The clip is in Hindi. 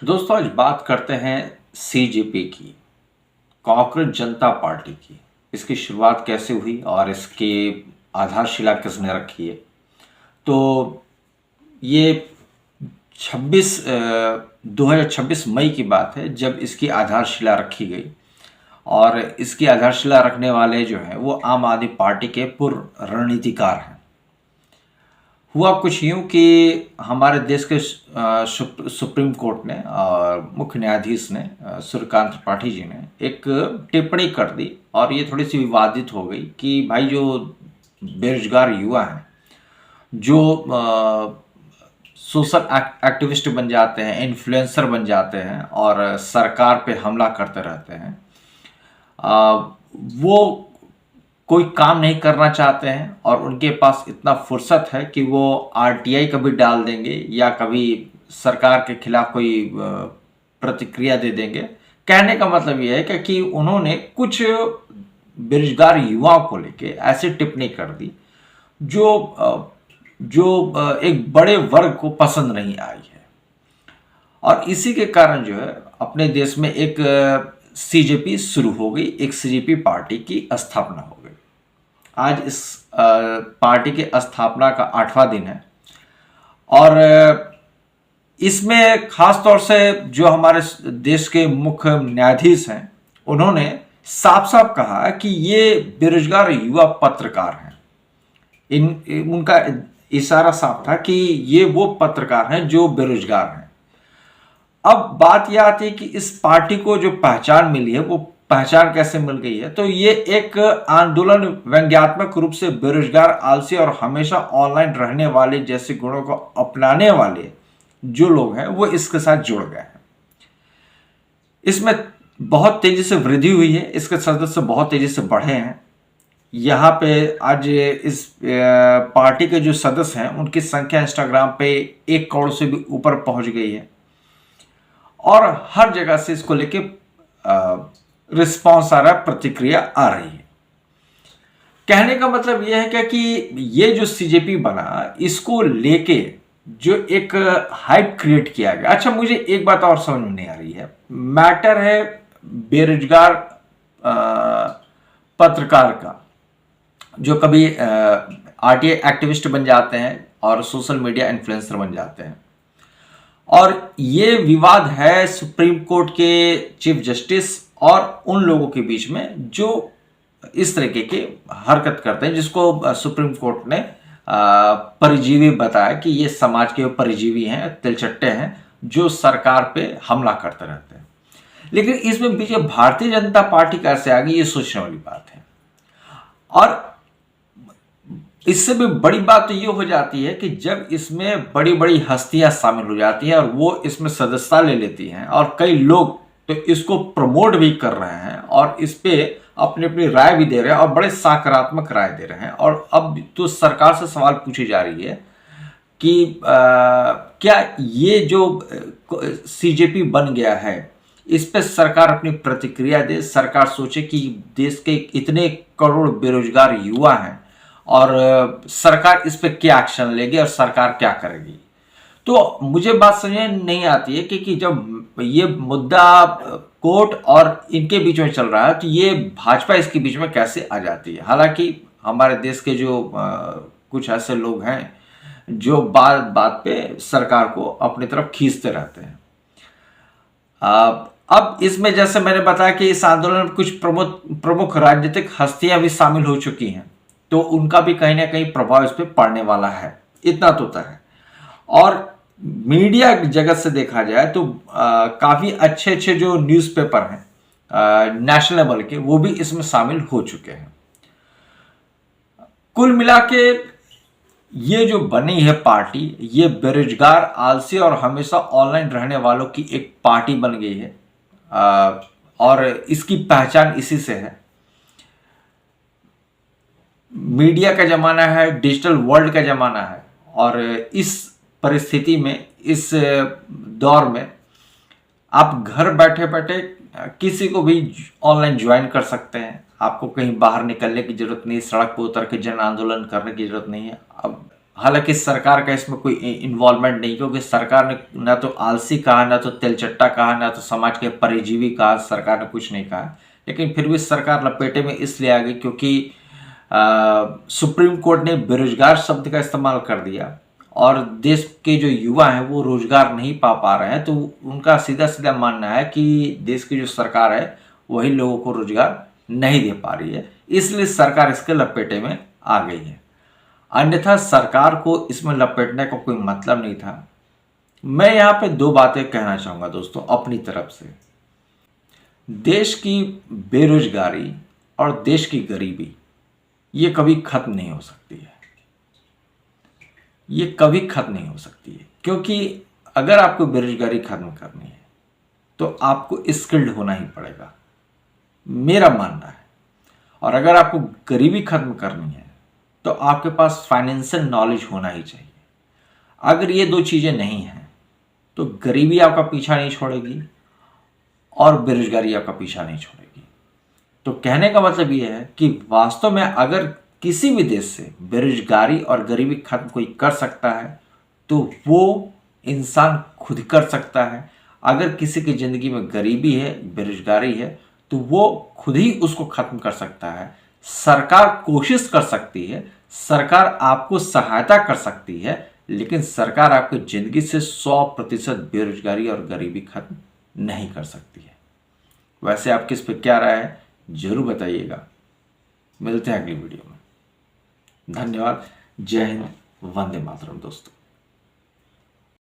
दोस्तों आज बात करते हैं सीजेपी की, कॉकरोच जनता पार्टी की। इसकी शुरुआत कैसे हुई और इसकी आधारशिला किसने रखी है। तो ये 2026 मई की बात है जब इसकी आधारशिला रखी गई। और इसकी आधारशिला रखने वाले जो हैं वो आम आदमी पार्टी के पूर्व रणनीतिकार हैं। हुआ कुछ यूं कि हमारे देश के सुप्रीम कोर्ट ने और मुख्य न्यायाधीश ने सूर्यकांत त्रिपाठी जी ने एक टिप्पणी कर दी और ये थोड़ी सी विवादित हो गई कि भाई जो बेरोजगार युवा हैं जो सोशल एक्टिविस्ट बन जाते हैं, इन्फ्लुएंसर बन जाते हैं और सरकार पे हमला करते रहते हैं, वो कोई काम नहीं करना चाहते हैं और उनके पास इतना फुर्सत है कि वो आरटीआई कभी डाल देंगे या कभी सरकार के खिलाफ कोई प्रतिक्रिया दे देंगे। कहने का मतलब ये है कि उन्होंने कुछ बेरोजगार युवाओं को लेके ऐसी टिप्पणी कर दी जो एक बड़े वर्ग को पसंद नहीं आई है। और इसी के कारण जो है अपने देश में एक सीजेपी शुरू हो गई, एक सीजेपी पार्टी की स्थापना हो गई। आज इस पार्टी के स्थापना का 8वां दिन है और इसमें खास तौर से जो हमारे देश के मुख्य न्यायाधीश हैं उन्होंने साफ साफ कहा कि ये बेरोजगार युवा पत्रकार हैं। उनका इशारा साफ था कि ये वो पत्रकार हैं जो बेरोजगार हैं। अब बात यह आती है कि इस पार्टी को जो पहचान मिली है वो पहचान कैसे मिल गई है। तो ये एक आंदोलन व्यंग्यात्मक रूप से बेरोजगार, आलसी और हमेशा ऑनलाइन रहने वाले जैसे गुणों को अपनाने वाले जो लोग हैं वो इसके साथ जुड़ गए हैं। इसमें बहुत तेजी से वृद्धि हुई है, इसके सदस्य बहुत तेजी से बढ़े हैं। यहाँ पे आज इस पार्टी के जो सदस्य हैं उनकी संख्या इंस्टाग्राम पे 1 करोड़ से भी ऊपर पहुंच गई है और हर जगह से इसको लेके रिस्पॉन्स आ रहा है, प्रतिक्रिया आ रही है। कहने का मतलब यह है कि ये जो सीजेपी बना इसको लेके जो एक हाइप क्रिएट किया गया। अच्छा, मुझे एक बात और समझ में नहीं आ रही है। मैटर है बेरोजगार पत्रकार का जो कभी आरटीआई एक्टिविस्ट बन जाते हैं और सोशल मीडिया इन्फ्लुएंसर बन जाते हैं। और ये विवाद है सुप्रीम कोर्ट के चीफ जस्टिस और उन लोगों के बीच में जो इस तरीके की हरकत करते हैं, जिसको सुप्रीम कोर्ट ने परिजीवी बताया कि ये समाज के परिजीवी हैं, तिलचट्टे हैं जो सरकार पे हमला करते रहते हैं। लेकिन इसमें पीछे भारतीय जनता पार्टी कैसे आ गई, ये सोचने वाली बात है। और इससे भी बड़ी बात तो ये हो जाती है कि जब इसमें बड़ी बड़ी हस्तियां शामिल हो जाती हैं और वो इसमें सदस्यता ले लेती हैं और कई लोग तो इसको प्रमोट भी कर रहे हैं और इस पे अपनी अपनी राय भी दे रहे हैं और बड़े सकारात्मक राय दे रहे हैं। और अब तो सरकार से सवाल पूछी जा रही है कि क्या ये जो सीजेपी बन गया है इस पे सरकार अपनी प्रतिक्रिया दे। सरकार सोचे कि देश के इतने करोड़ बेरोजगार युवा हैं और सरकार इस पे क्या एक्शन लेगी और सरकार क्या करेगी। तो मुझे बात समझ नहीं आती है कि जब ये मुद्दा कोर्ट और इनके बीच में चल रहा है तो ये भाजपा इसके बीच में कैसे आ जाती है। हालांकि हमारे देश के जो कुछ ऐसे लोग हैं जो बात बात पे सरकार को अपनी तरफ खींचते रहते हैं। अब इसमें जैसे मैंने बताया कि इस आंदोलन में कुछ प्रमुख राजनीतिक हस्तियां भी शामिल हो चुकी हैं, तो उनका भी कहीं ना कहीं प्रभाव इस पर पड़ने वाला है, इतना तो तय है। और मीडिया जगत से देखा जाए तो काफी अच्छे अच्छे जो न्यूज़पेपर हैं नेशनल लेवल के, वो भी इसमें शामिल हो चुके हैं। कुल मिला के ये जो बनी है पार्टी, ये बेरोजगार, आलसी और हमेशा ऑनलाइन रहने वालों की एक पार्टी बन गई है और इसकी पहचान इसी से है। मीडिया का जमाना है, डिजिटल वर्ल्ड का जमाना है और इस परिस्थिति में, इस दौर में आप घर बैठे बैठे किसी को भी ऑनलाइन ज्वाइन कर सकते हैं। आपको कहीं बाहर निकलने की जरूरत नहीं, सड़क पर उतर के जन आंदोलन करने की जरूरत नहीं है। अब हालांकि सरकार का इसमें कोई इन्वॉल्वमेंट नहीं, क्योंकि सरकार ने ना तो आलसी कहा, ना तो तेलचट्टा कहा, ना तो समाज के परिजीवी कहा, सरकार ने कुछ नहीं कहा। लेकिन फिर भी सरकार लपेटे में इसलिए आ गई क्योंकि सुप्रीम कोर्ट ने बेरोजगार शब्द का इस्तेमाल कर दिया और देश के जो युवा हैं वो रोजगार नहीं पा रहे हैं, तो उनका सीधा सीधा मानना है कि देश की जो सरकार है वही लोगों को रोजगार नहीं दे पा रही है, इसलिए सरकार इसके लपेटे में आ गई है। अन्यथा सरकार को इसमें लपेटने का कोई मतलब नहीं था। मैं यहाँ पे दो बातें कहना चाहूँगा दोस्तों अपनी तरफ से। देश की बेरोजगारी और देश की गरीबी ये कभी खत्म नहीं हो सकती है, ये कभी खत्म नहीं हो सकती है, क्योंकि अगर आपको बेरोजगारी खत्म करनी है तो आपको स्किल्ड होना ही पड़ेगा, मेरा मानना है। और अगर आपको गरीबी खत्म करनी है तो आपके पास फाइनेंशियल नॉलेज होना ही चाहिए। अगर ये दो चीज़ें नहीं हैं तो गरीबी आपका पीछा नहीं छोड़ेगी और बेरोजगारी आपका पीछा नहीं छोड़ेगी। तो कहने का मतलब ये है कि वास्तव में अगर किसी भी देश से बेरोजगारी और गरीबी खत्म कोई कर सकता है तो वो इंसान खुद कर सकता है। अगर किसी की ज़िंदगी में गरीबी है, बेरोजगारी है, तो वो खुद ही उसको खत्म कर सकता है। सरकार कोशिश कर सकती है, सरकार आपको सहायता कर सकती है, लेकिन सरकार आपकी ज़िंदगी से 100% बेरोजगारी और गरीबी खत्म नहीं कर सकती है। वैसे आपकी इस पर क्या राय है जरूर बताइएगा। मिलते हैं अगली वीडियो में। धन्यवाद। जय हिंद, वंदे मातरम दोस्तों।